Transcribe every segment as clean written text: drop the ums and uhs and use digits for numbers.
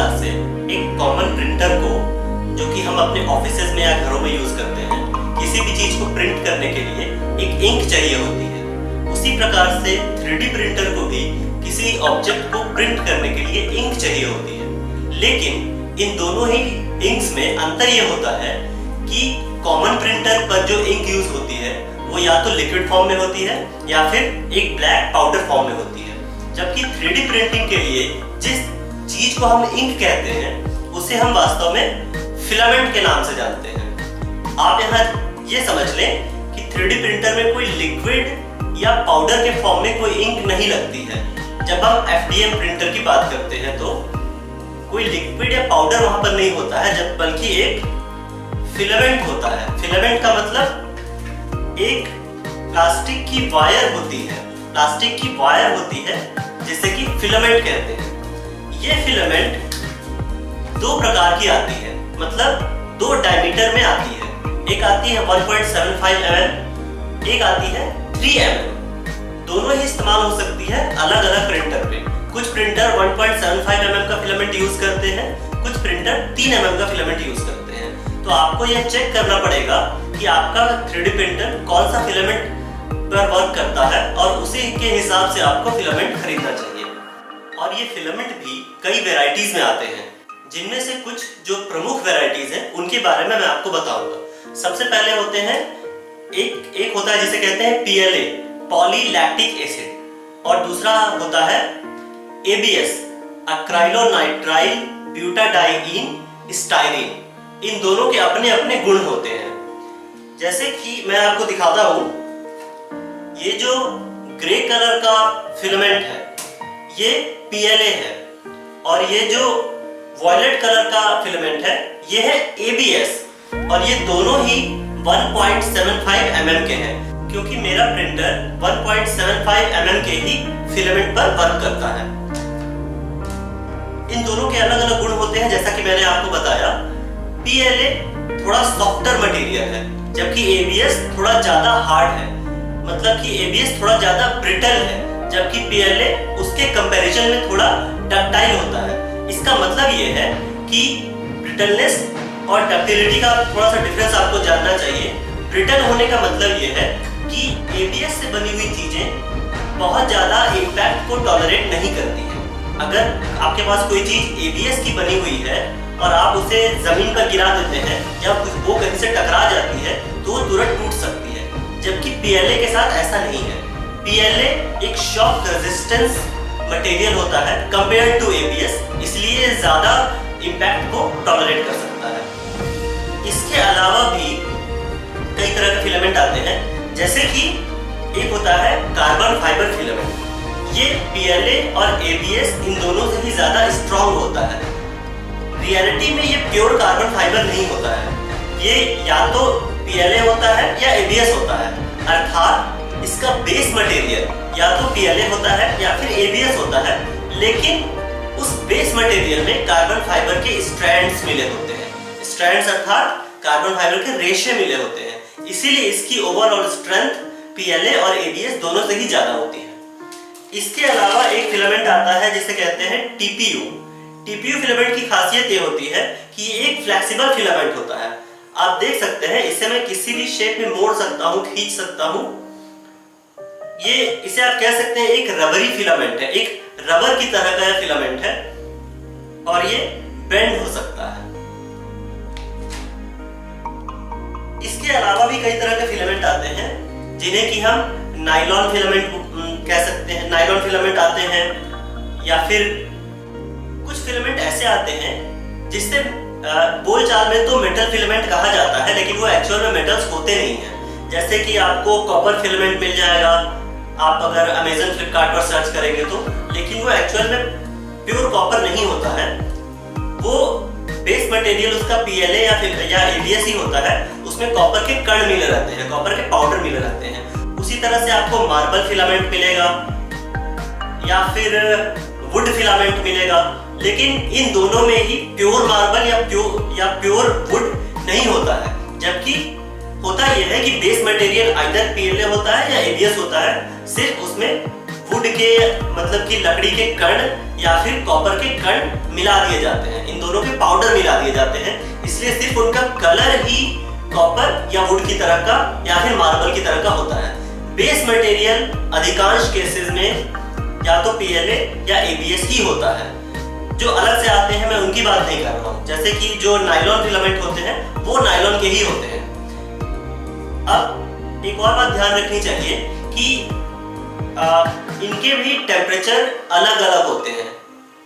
प्रकार से एक कॉमन प्रिंटर को, जो कि हम अपने ऑफिसेज में या घरों में यूज करते हैं, किसी भी चीज को प्रिंट करने के लिए एक इंक चाहिए होती है, उसी प्रकार से 3D प्रिंटर को भी किसी ऑब्जेक्ट को प्रिंट करने के लिए इंक चाहिए होती है। लेकिन इन दोनों ही इंक्स में अंतर यह होता है कि कॉमन प्रिंटर पर जो इंक यूज होती है वो या तो लिक्विड फॉर्म में होती है या फिर एक ब्लैक पाउडर फॉर्म में होती है, जबकि 3D प्रिंटिंग के लिए जिस चीज को हम इंक कहते हैं उसे हम वास्तव में फिलामेंट के नाम से जानते हैं। आप यहाँ ये समझ लें कि 3D प्रिंटर में कोई लिक्विड या पाउडर के फॉर्म में कोई इंक नहीं लगती है। जब हम FDM प्रिंटर की बात करते हैं तो कोई लिक्विड या पाउडर वहां पर नहीं होता है, जब बल्कि एक फिलामेंट होता है। फिलामेंट का मतलब एक प्लास्टिक की वायर होती है, प्लास्टिक की वायर होती है जिसे कि फिलामेंट कहते हैं। ये फिलामेंट दो प्रकार की आती है, मतलब दो डायमीटर में आती है। एक आती है 1.75 mm, एक आती है 3 mm। दोनों ही इस्तेमाल हो सकती है अलग अलग प्रिंटर पे। कुछ प्रिंटर 1.75 mm का फिलामेंट यूज करते हैं, कुछ प्रिंटर 3 mm का फिलामेंट यूज करते हैं। तो आपको यह चेक करना पड़ेगा कि आपका 3D प्रिंटर कौन सा फिलामेंट पर वर्क करता है और उसी के हिसाब से आपको फिलामेंट खरीदना चाहिए। और ये फिलामेंट भी कई वेराइटीज में आते हैं, जिनमें से कुछ जो प्रमुख वेराइटीज हैं उनके बारे में मैं आपको बताऊंगा। सबसे पहले होते हैं एक होता है जिसे कहते हैं PLA, पॉलीलैक्टिक एसिड, और दूसरा होता है ABS, अक्राइलोनाइट्राइल ब्यूटाडाइईन स्टाइरीन। इन दोनों के अपने अपने गुण होते हैं। जैसे कि मैं आपको दिखाता हूं, ये जो ग्रे कलर का फिलामेंट है ये PLA है, और ये जो वॉयलेट कलर का फिलामेंट है ये है ABS, और ये दोनों ही 1.75 mm के हैं, क्योंकि मेरा प्रिंटर 1.75 mm के ही फिलामेंट पर वर्क करता है। इन दोनों के अलग अलग गुण होते हैं, जैसा कि मैंने आपको बताया। PLA थोड़ा सॉफ्टर मटेरियल है, जबकि ABS थोड़ा ज्यादा हार्ड है, मतलब कि ABS थोड़ा ज्यादा ब्रिटल है, जबकि PLA उसके कंपैरिजन में थोड़ा डक्टाइल होता है। इसका मतलब ये है कि ब्रिटलनेस और डक्टिलिटी का थोड़ा सा डिफरेंस आपको जानना चाहिए। ब्रिटल होने का मतलब ये है कि ABS से बनी हुई चीजें बहुत ज्यादा इम्पैक्ट को टॉलरेट नहीं करती है। अगर आपके पास कोई चीज ABS की बनी हुई है और आप उसे जमीन पर गिरा देते हैं या वो कहीं से टकरा जाती है तो वो तुरंत टूट सकती है, जबकि PLA के साथ ऐसा नहीं है। PLA एक शॉक रेजिस्टेंस मटेरियल होता है कंपेयर टू ABS, इसलिए ज्यादा इम्पैक्ट को टॉलरेट कर सकता है। इसके अलावा भी कई तरह के फिलामेंट आते हैं, जैसे कि एक होता है कार्बन फाइबर फिलामेंट। ये PLA और ABS इन दोनों से ही ज्यादा स्ट्रॉन्ग होता है। रियलिटी में ये प्योर कार्बन फाइबर नहीं होता है, ये या तो PLA होता है या ABS होता है, अर्थात इसका बेस मटेरियल या तो PLA होता है या फिर ABS होता है, लेकिन उस बेस मटेरियल में कार्बन फाइबर के स्ट्रैंड्स मिले होते हैं। स्ट्रैंड्स अर्थात कार्बन फाइबर के रेशे मिले होते हैं, इसीलिए इसकी ओवरऑल स्ट्रेंथ PLA और ABS दोनों से ही ज्यादा होती है। इसके अलावा एक फिलामेंट आता है जिसे कहते हैं TPU। TPU फिलामेंट की खासियत ये होती है कि ये एक फ्लेक्सिबल फिलामेंट होता है। आप देख सकते हैं इसे मैं किसी भी शेप में मोड़ सकता हूँ, खींच सकता हूँ। इसे आप कह सकते हैं एक रबरी फिलामेंट है, एक रबर की तरह का फिलामेंट है, और ये बेंड हो सकता है। इसके अलावा भी कई तरह के फिलामेंट आते हैं जिन्हें कि हम नायलॉन फिलामेंट कह सकते हैं। नायलॉन फिलामेंट आते हैं, या फिर कुछ फिलामेंट ऐसे आते हैं जिससे बोलचाल में तो मेटल फिलामेंट कहा जाता है, लेकिन वो एक्चुअल में मेटल्स होते नहीं हैं। जैसे कि आपको कॉपर फिलामेंट मिल जाएगा आप अगर अमेज़न फ्लिपकार्ट पर सर्च करेंगे तो, लेकिन वो एक्चुअल में प्योर कॉपर नहीं होता है। वो बेस मटेरियल उसका PLA या ABS ही होता है, उसमें कॉपर के कण मिले रहते हैं, कॉपर के पाउडर मिले रहते हैं। उसी तरह से आपको मार्बल फिलामेंट मिलेगा या फिर वुड फिलामेंट मिलेगा, लेकिन इन दोनों में ही प्योर मार्बल या प्योर वुड नहीं होता है। जबकि होता यह है कि बेस मटेरियल आइदर PLA होता है या ABS होता है, सिर्फ उसमें वुड के मतलब कि लकड़ी के कण या फिर कॉपर के कण मिला दिए जाते हैं, इन दोनों के पाउडर मिला दिए जाते हैं, इसलिए सिर्फ उनका कलर ही कॉपर या वुड की तरह का या फिर मार्बल की तरह का होता है। बेस मटेरियल अधिकांश केसेस में या तो PLA या ABS ही होता है। जो अलग से आते हैं मैं उनकी बात नहीं कर रहा हूँ, जैसे कि जो नायलॉन फिलामेंट होते हैं वो नायलॉन के ही होते हैं। अब एक और बात ध्यान रखनी चाहिए कि इनके भी टेम्परेचर अलग अलग होते हैं।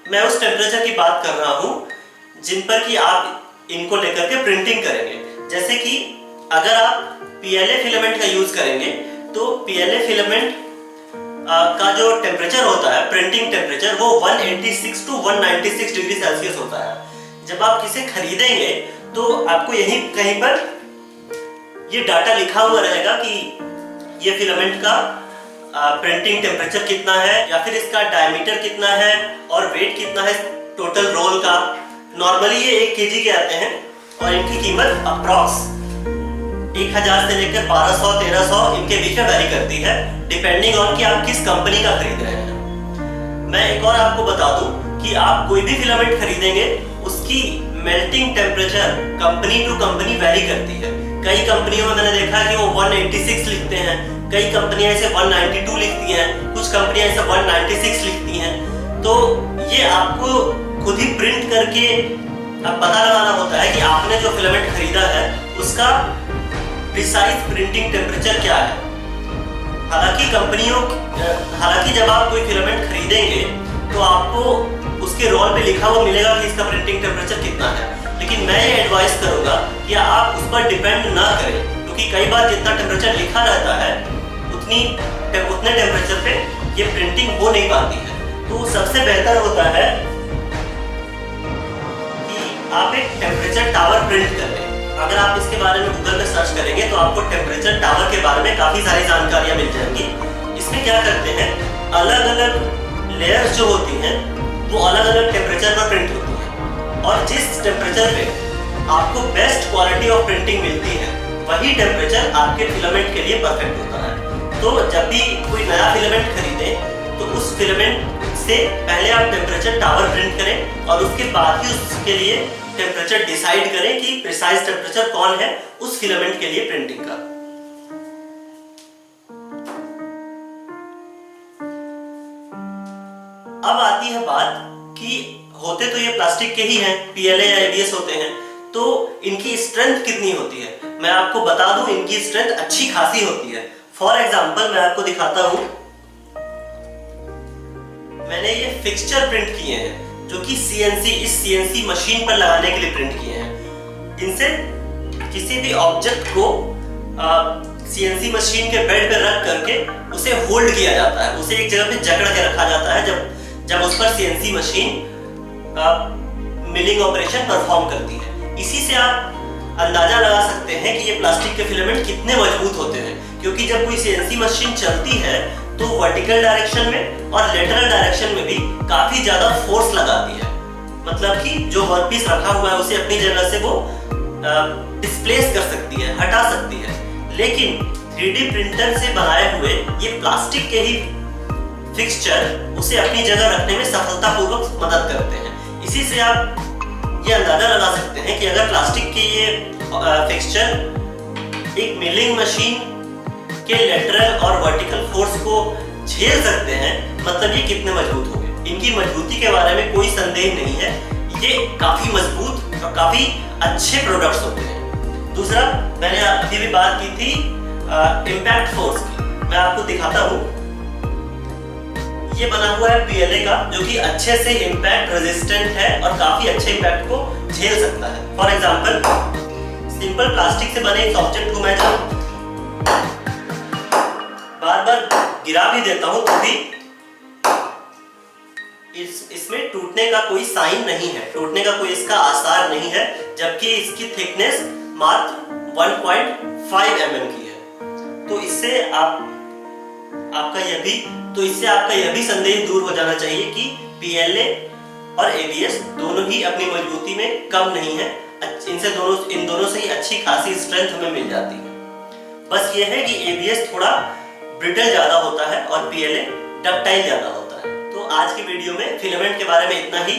मैं उस टेम्परेचर की बात कर रहा हूँ जिन पर कि आप इनको लेकर के प्रिंटिंग करेंगे। जैसे कि अगर आप PLA फिलामेंट का यूज करेंगे तो PLA फिलामेंट का जो टेम्परेचर होता है, प्रिंटिंग टेम्परेचर, वो 186 टू 196 डिग्री सेल्सियस होता है। जब आप इसे खरीदेंगे तो आपको यहीं कहीं पर ये डाटा लिखा हुआ रहेगा कि ये फिलामेंट का प्रिंटिंग टेम्परेचर कितना है या फिर इसका डायमीटर कितना है और वेट कितना है टोटल रोल का। नॉर्मली ये 1 kg के आते हैं और इनकी कीमत अप्रॉक्स 1000 से लेकर 1200-1300 इनके बीच में वैरी करती है, डिपेंडिंग ऑन कि आप किस कंपनी का खरीद रहे हैं। मैं एक और आपको बता दूं कि आप कोई भी फिलामेंट खरीदेंगे उसकी melting temperature company to company vary करती है। कई कंपनियों में मैंने देखा कि वो 186 लिखते हैं, कई कंपनियां इसे 192 लिखती हैं, कुछ कंपनियां इसे 196 लिखती हैं। तो ये आपको खुद ही प्रिंट करके अब पता लगाना होता है कि आपने जो फिलामेंट खरीदा है उसका प्रिसाइज प्रिंटिंग टेम्परेचर क्या है। हालांकि जब आप कोई फिलामेंट खरीदेंगे तो आपको उसके रोल पे लिखा हुआ मिलेगा कि इसका प्रिंटिंग टेम्परेचर कितना है, लेकिन मैं ये एडवाइस करूंगा कि आप उस पर डिपेंड ना करें, क्योंकि कई बार जितना टेम्परेचर लिखा रहता है उतने टेम्परेचर पे ये प्रिंटिंग हो नहीं पाती है। तो सबसे बेहतर होता है कि आप एक टेम्परेचर टावर प्रिंट कर लें। अगर आप इसके बारे में गूगल पे सर्च करेंगे तो आपको टेम्परेचर टावर के बारे में काफी सारी जानकारियां मिल जाएंगी। इसमें क्या करते हैं, अलग अलग लेयर्स जो होती हैं वो अलग अलग टेम्परेचर पर प्रिंट होती हैं और जिस टेम्परेचर पे आपको बेस्ट क्वालिटी ऑफ प्रिंटिंग मिलती है वही टेम्परेचर आपके फिलामेंट के लिए परफेक्ट होता है। तो जब भी कोई नया फिलामेंट खरीदें तो उस फिलामेंट से पहले आप टेम्परेचर टावर प्रिंट करें और उसके बाद ही उसके लिए टेम्परेचर डिसाइड करें कि प्रिसाइज टेम्परेचर कौन है उस फिलामेंट के लिए प्रिंटिंग का। अब आती है बात कि होते तो ये प्लास्टिक के ही हैं, PLA या ABS होते हैं, तो इनकी स्ट्रेंथ कितनी होती है। मैं आपको बता दूं इनकी स्ट्रेंथ अच्छी खासी होती है। फॉर एग्जांपल मैं आपको दिखाता हूं, मैंने ये फिक्सचर प्रिंट किए हैं जो कि इस CNC मशीन पर लगाने के लिए प्रिंट किए हैं। इनसे किसी भी ऑब्जेक्ट को CNC मशीन के बेड पे रख करके उसे होल्ड किया जाता है, उसे एक जगह पे जकड़ के रखा जाता है जब उस पर CNC machine milling operation perform करती है। इसी से आप अंदाजा लगा सकते हैं कि ये प्लास्टिक के फिलामेंट कितने मजबूत होते हैं, क्योंकि जब कोई CNC मशीन चलती है तो वर्टिकल डायरेक्शन में और लेटरल डायरेक्शन में भी काफी ज्यादा फोर्स लगाती है। मतलब कि जो वर्कपीस रखा हुआ है उसे अपनी जगह से वो डिस्प्लेस कर सकती है, हटा सकती है। लेकिन 3D प्रिंटर से बनाए हुए ये प्लास्टिक के ही फिक्सचर उसे अपनी जगह रखने में सफलतापूर्वक मदद करते हैं। इसी से आप ये अंदाजा लगा सकते हैं कि अगर प्लास्टिक के ये फिक्सचर एक मिलिंग मशीन के लेटरल और वर्टिकल फोर्स को झेल सकते हैं, मतलब ये कितने मजबूत होंगे। इनकी मजबूती के बारे में कोई संदेह नहीं है, ये काफी मजबूत और काफी अच्छे प्रोडक्ट्स होते हैं। दूसरा, मैंने अभी भी बात की थी इम्पैक्ट फोर्स की, मैं आपको दिखाता हूँ। ये बना हुआ है PLA का, जो कि अच्छे से इम्पैक्ट रेजिस्टेंट है और काफी अच्छे इम्पैक्ट को झेल सकता है। फॉर एग्जांपल, सिंपल प्लास्टिक से बने इस ऑब्जेक्ट को मैं जब बार बार गिरा भी देता हूं तो भी इसमें टूटने का कोई साइन नहीं है, टूटने का कोई इसका आसार नहीं है, जबकि इसकी थिकनेस मात्र 1.5 mm की है। तो इससे आपका यह भी संदेह दूर हो जाना चाहिए कि PLA और ABS दोनों ही अपनी मजबूती में कम नहीं है। इन दोनों से ही अच्छी खासी स्ट्रेंथ हमें मिल जाती है। बस ये है कि ABS थोड़ा ब्रिटल ज्यादा होता है और PLA डक्टाइल ज्यादा होता है। तो आज की वीडियो में फिलामेंट के बारे में इतना ही।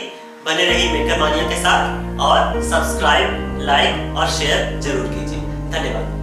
बने रहिए मेकर मानिया के साथ और सब्सक्राइब, लाइक और शेयर जरूर कीजिए। धन्यवाद।